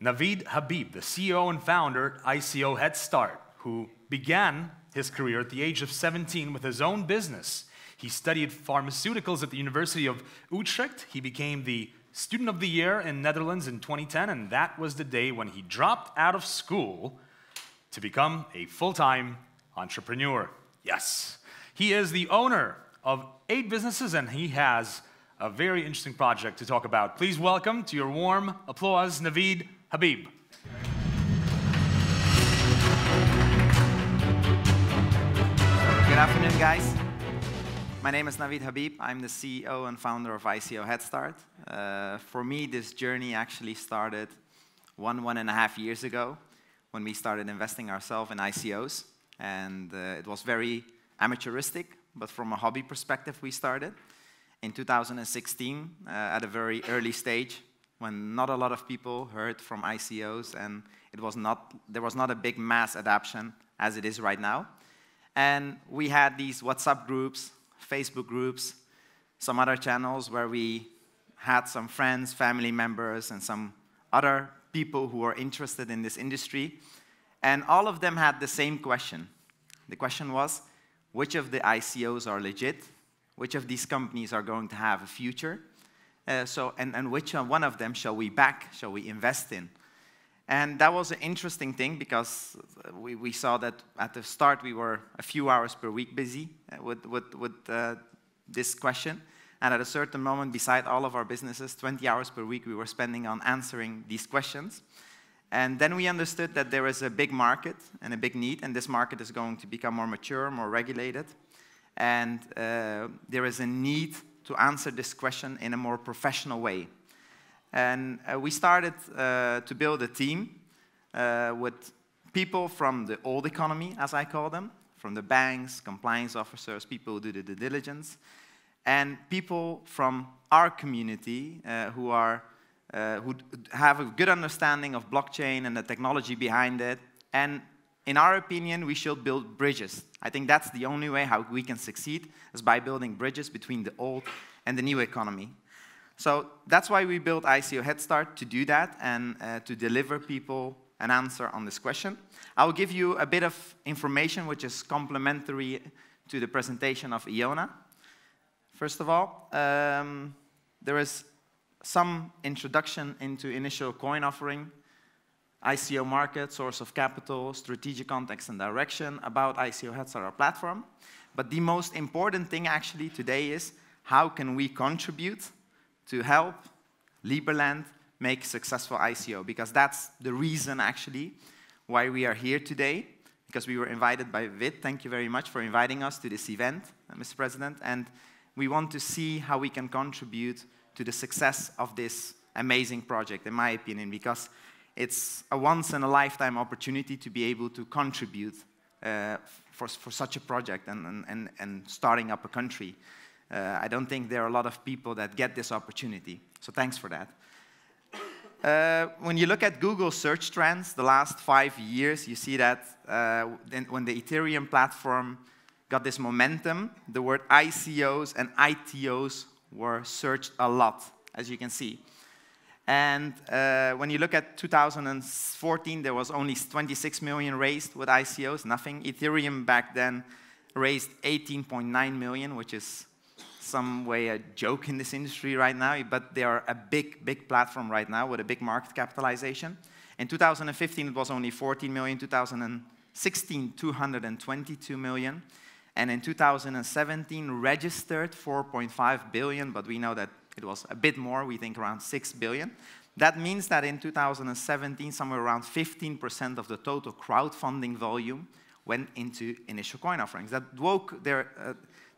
Nawid Habib, the CEO and founder ICO HeadStart, who began his career at the age of 17 with his own business. He studied pharmaceuticals at the University of Utrecht. He became the Student of the Year in Netherlands in 2010, and that was the day when he dropped out of school to become a full-time entrepreneur. Yes, he is the owner of 8 businesses, and he has a very interesting project to talk about. Please welcome, to your warm applause, Nawid Habib. Good afternoon, guys. My name is Nawid Habib. I'm the CEO and founder of ICO HeadStart. For me, this journey actually started 1.5 years ago when we started investing ourselves in ICOs. And it was very amateuristic, but from a hobby perspective, we started in 2016 at a very early stage when not a lot of people heard from ICOs, and there was not a big mass adoption as it is right now. And we had these WhatsApp groups, Facebook groups, some other channels where we had some friends, family members, and some other people who were interested in this industry. And all of them had the same question. The question was, which of the ICOs are legit? Which of these companies are going to have a future? And which one of them shall we back, shall we invest in? And that was an interesting thing because we saw that at the start we were a few hours per week busy with this question. And at a certain moment, beside all of our businesses, 20 hours per week we were spending on answering these questions. And then we understood that there is a big market and a big need, and this market is going to become more mature, more regulated. And there is a need to answer this question in a more professional way. And we started to build a team with people from the old economy, as I call them, from the banks, compliance officers, people who do the due diligence, and people from our community who have a good understanding of blockchain and the technology behind it. And in our opinion, we should build bridges. I think that's the only way how we can succeed, is by building bridges between the old and the new economy. So that's why we built ICO HeadStart, to do that and to deliver people an answer on this question. I will give you a bit of information which is complementary to the presentation of Iona. First of all, there is some introduction into initial coin offering, ICO market, source of capital, strategic context and direction about ICO HeadStart, our platform. But the most important thing actually today is how can we contribute to help Liberland make successful ICO, because that's the reason actually why we are here today, because we were invited by Vid. Thank you very much for inviting us to this event, Mr. President, and we want to see how we can contribute to the success of this amazing project, in my opinion, because it's a once-in-a-lifetime opportunity to be able to contribute for such a project and starting up a country. I don't think there are a lot of people that get this opportunity, so thanks for that. When you look at Google search trends the last 5 years, you see that when the Ethereum platform got this momentum, the word ICOs and ITOs were searched a lot, as you can see. And when you look at 2014, there was only 26 million raised with ICOs, nothing. Ethereum back then raised 18.9 million, which is some way a joke in this industry right now, but they are a big, big platform right now with a big market capitalization. In 2015, it was only 14 million. 2016, 222 million. And in 2017, registered 4.5 billion, but we know that it was a bit more, we think around 6 billion. That means that in 2017, somewhere around 15% of the total crowdfunding volume went into initial coin offerings.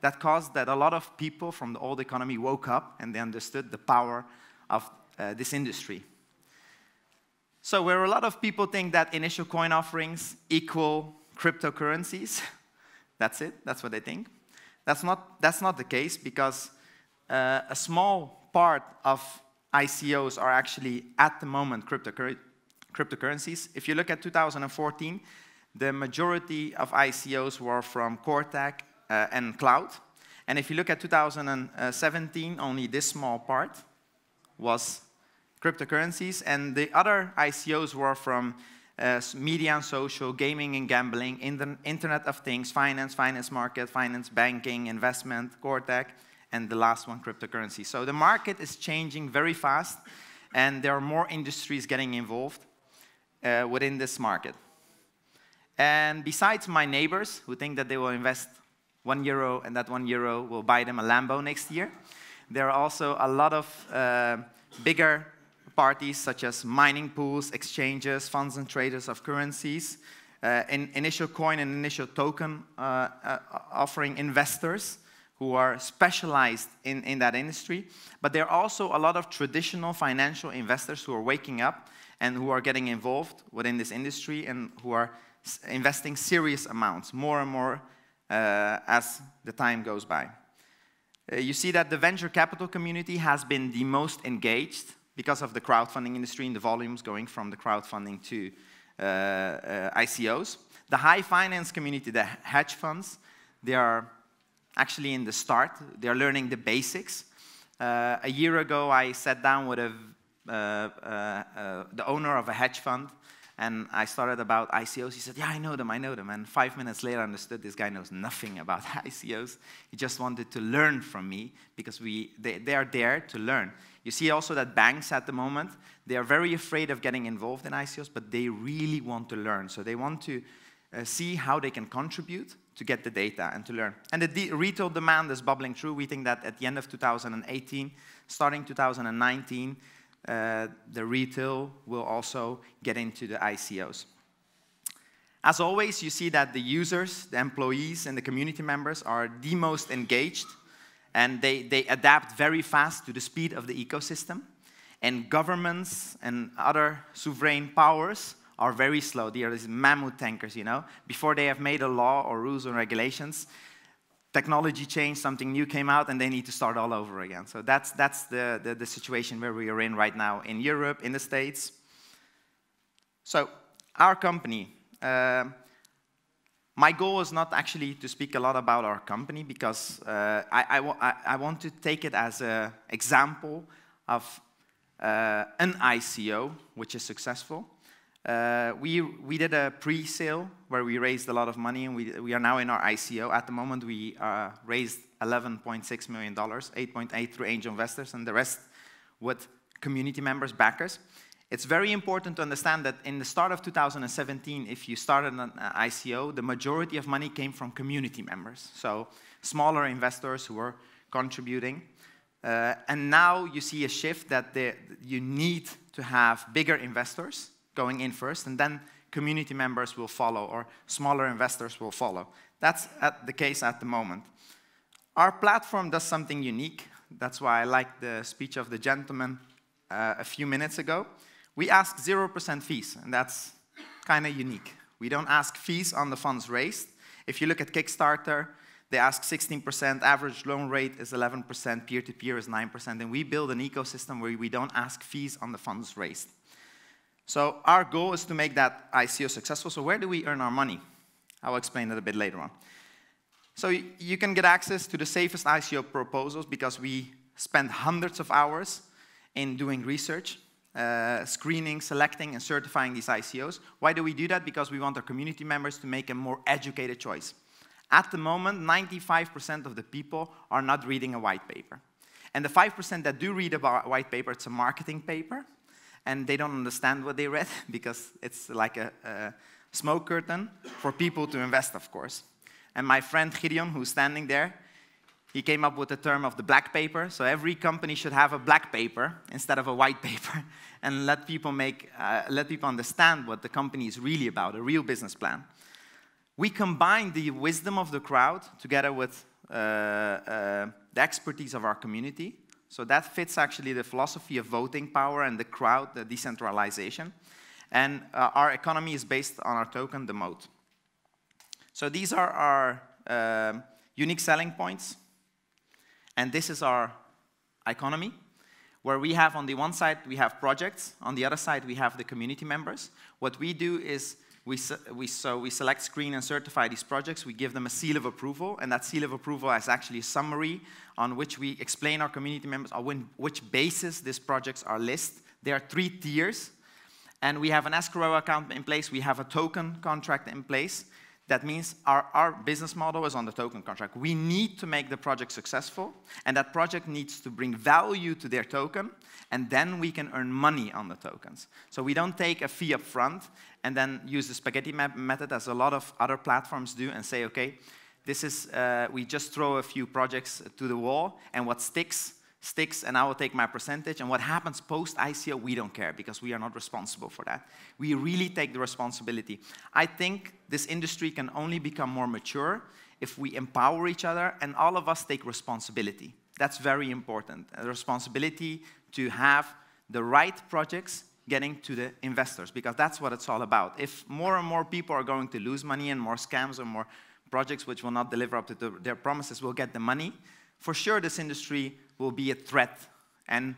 That caused that a lot of people from the old economy woke up and they understood the power of this industry. So where a lot of people think that initial coin offerings equal cryptocurrencies, that's it, that's what they think. That's not the case, because a small part of ICOs are actually, at the moment, cryptocurrencies. If you look at 2014, the majority of ICOs were from core tech and cloud. And if you look at 2017, only this small part was cryptocurrencies, and the other ICOs were from media and social, gaming and gambling, Internet of Things, finance market, finance, banking, investment, core tech, and the last one, cryptocurrency. So the market is changing very fast, and there are more industries getting involved within this market. And besides my neighbors, who think that they will invest €1 and that €1 will buy them a Lambo next year, there are also a lot of bigger parties such as mining pools, exchanges, funds and traders of currencies, initial coin and initial token offering investors who are specialized in that industry. But there are also a lot of traditional financial investors who are waking up and who are getting involved within this industry and who are investing serious amounts, more and more as the time goes by. You see that the venture capital community has been the most engaged because of the crowdfunding industry and the volumes going from the crowdfunding to ICOs. The high finance community, the hedge funds, they are actually in the start. They are learning the basics. A year ago, I sat down with the owner of a hedge fund, and I started about ICOs. He said, yeah, I know them. And 5 minutes later, I understood this guy knows nothing about ICOs. He just wanted to learn from me because they are there to learn. You see also that banks at the moment, they are very afraid of getting involved in ICOs, but they really want to learn. So they want to see how they can contribute to get the data and to learn. And the retail demand is bubbling through. We think that at the end of 2018, starting 2019, the retail will also get into the ICOs. As always, you see that the users, the employees, and the community members are the most engaged, and they adapt very fast to the speed of the ecosystem. And governments and other sovereign powers are very slow. They are these mammoth tankers, you know. Before they have made a law or rules or regulations, technology changed, something new came out, and they need to start all over again. So that's the situation where we are in right now in Europe, in the States. So our company, my goal is not actually to speak a lot about our company because I want to take it as an example of an ICO which is successful. We did a pre-sale where we raised a lot of money, and we are now in our ICO. At the moment, we raised $11.6 million, 8.8 through angel investors, and the rest with community members, backers. It's very important to understand that in the start of 2017, if you started an ICO, the majority of money came from community members, so smaller investors who were contributing. And now you see a shift that you need to have bigger investors going in first, and then community members will follow, or smaller investors will follow. That's the case at the moment. Our platform does something unique. That's why I like the speech of the gentleman a few minutes ago. We ask 0% fees, and that's kind of unique. We don't ask fees on the funds raised. If you look at Kickstarter, they ask 16%, average loan rate is 11%, peer-to-peer is 9%, and we build an ecosystem where we don't ask fees on the funds raised. So our goal is to make that ICO successful. So where do we earn our money? I'll explain that a bit later on. So you can get access to the safest ICO proposals because we spend hundreds of hours in doing research, screening, selecting, and certifying these ICOs. Why do we do that? Because we want our community members to make a more educated choice. At the moment, 95% of the people are not reading a white paper. And the 5% that do read a white paper, it's a marketing paper, and they don't understand what they read because it's like a smoke curtain for people to invest, of course. And my friend Gideon, who's standing there, he came up with the term of the black paper. So every company should have a black paper instead of a white paper, and let people understand what the company is really about, a real business plan. We combine the wisdom of the crowd together with the expertise of our community. So that fits actually the philosophy of voting power and the crowd, the decentralization. And our economy is based on our token, the moat. So these are our unique selling points. And this is our economy, where we have on the one side, we have projects. On the other side, we have the community members. What we do is we select, screen, and certify these projects. We give them a seal of approval, and that seal of approval is actually a summary on which we explain our community members on which basis these projects are listed. There are 3 tiers, and we have an escrow account in place. We have a token contract in place. That means our business model is on the token contract. We need to make the project successful, and that project needs to bring value to their token, and then we can earn money on the tokens. So we don't take a fee up front and then use the spaghetti method, as a lot of other platforms do, and say, okay, this is, we just throw a few projects to the wall, and what sticks, and I will take my percentage, and what happens post-ICO, we don't care, because we are not responsible for that. We really take the responsibility. I think this industry can only become more mature if we empower each other, and all of us take responsibility. That's very important, a responsibility to have the right projects getting to the investors, because that's what it's all about. If more and more people are going to lose money, and more scams and more projects which will not deliver up to their promises will get the money, for sure this industry will be a threat, and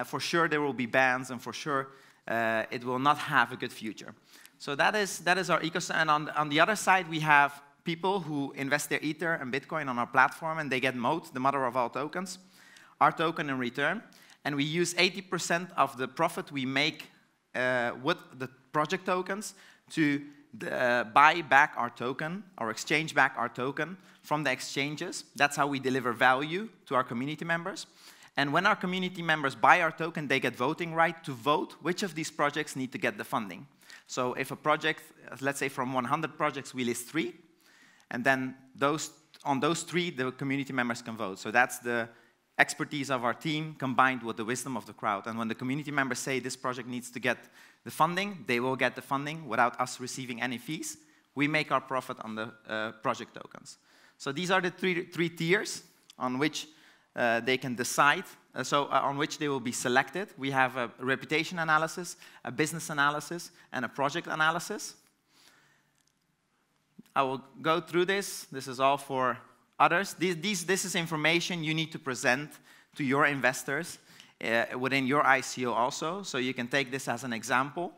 for sure there will be bans, and for sure it will not have a good future. So that is our ecosystem. And on the other side, we have people who invest their Ether and Bitcoin on our platform, and they get MOTE, the mother of all tokens, our token in return. And we use 80% of the profit we make with the project tokens to buy back our token, or exchange back our token from the exchanges. That's how we deliver value to our community members. And when our community members buy our token, they get voting right to vote which of these projects need to get the funding. So if a project, let's say from 100 projects, we list 3, and then on those 3, the community members can vote. So that's the expertise of our team combined with the wisdom of the crowd. And when the community members say this project needs to get the funding, they will get the funding without us receiving any fees. We make our profit on the project tokens. So these are the three tiers on which they can decide, on which they will be selected. We have a reputation analysis, a business analysis, and a project analysis. I will go through this. This is all for others. This is information you need to present to your investors within your ICO also. So you can take this as an example.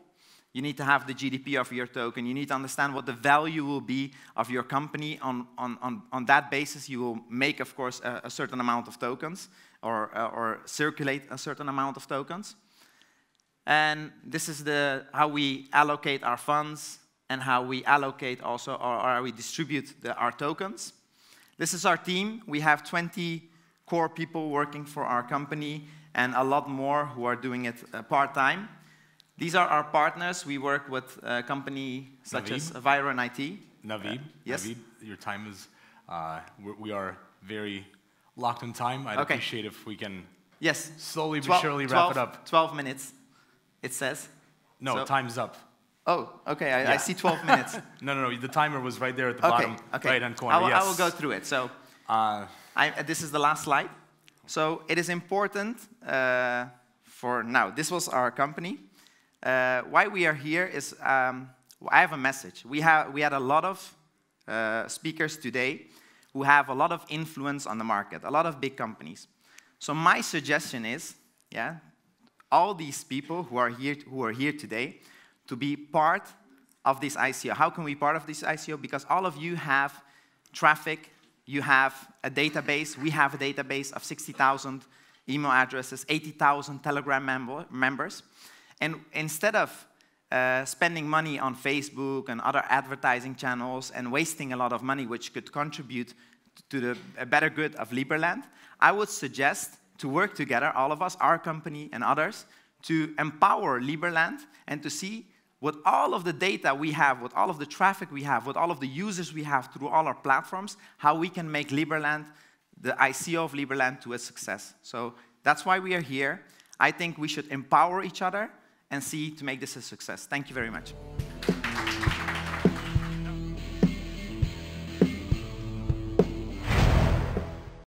You need to have the GDP of your token. You need to understand what the value will be of your company. On that basis, you will make, of course, a certain amount of tokens, or circulate a certain amount of tokens. And this is how we allocate our funds, and how we allocate also, or how we distribute our tokens. This is our team. We have 20 core people working for our company, and a lot more who are doing it part-time. These are our partners. We work with a company such as Viron IT. Nawid, yes? Nawid, your time is, we are very locked in time. I'd appreciate if we can slowly but surely wrap it up. 12 minutes, it says. No, so, time's up. Oh, okay, I see 12 minutes. No, the timer was right there at the bottom right-hand corner. I will go through it. So this is the last slide. So it is important for now. This was our company. Why we are here is, I have a message. We had a lot of speakers today who have a lot of influence on the market, a lot of big companies. So my suggestion is, all these people who are here today, to be part of this ICO. How can we be part of this ICO? Because all of you have traffic, you have a database. We have a database of 60,000 email addresses, 80,000 Telegram members. And instead of spending money on Facebook and other advertising channels and wasting a lot of money, which could contribute to the better good of Liberland, I would suggest to work together, all of us, our company and others, to empower Liberland and to see with all of the data we have, with all of the traffic we have, with all of the users we have through all our platforms, how we can make Liberland, the ICO of Liberland, to a success. So that's why we are here. I think we should empower each other and see to make this a success. Thank you very much.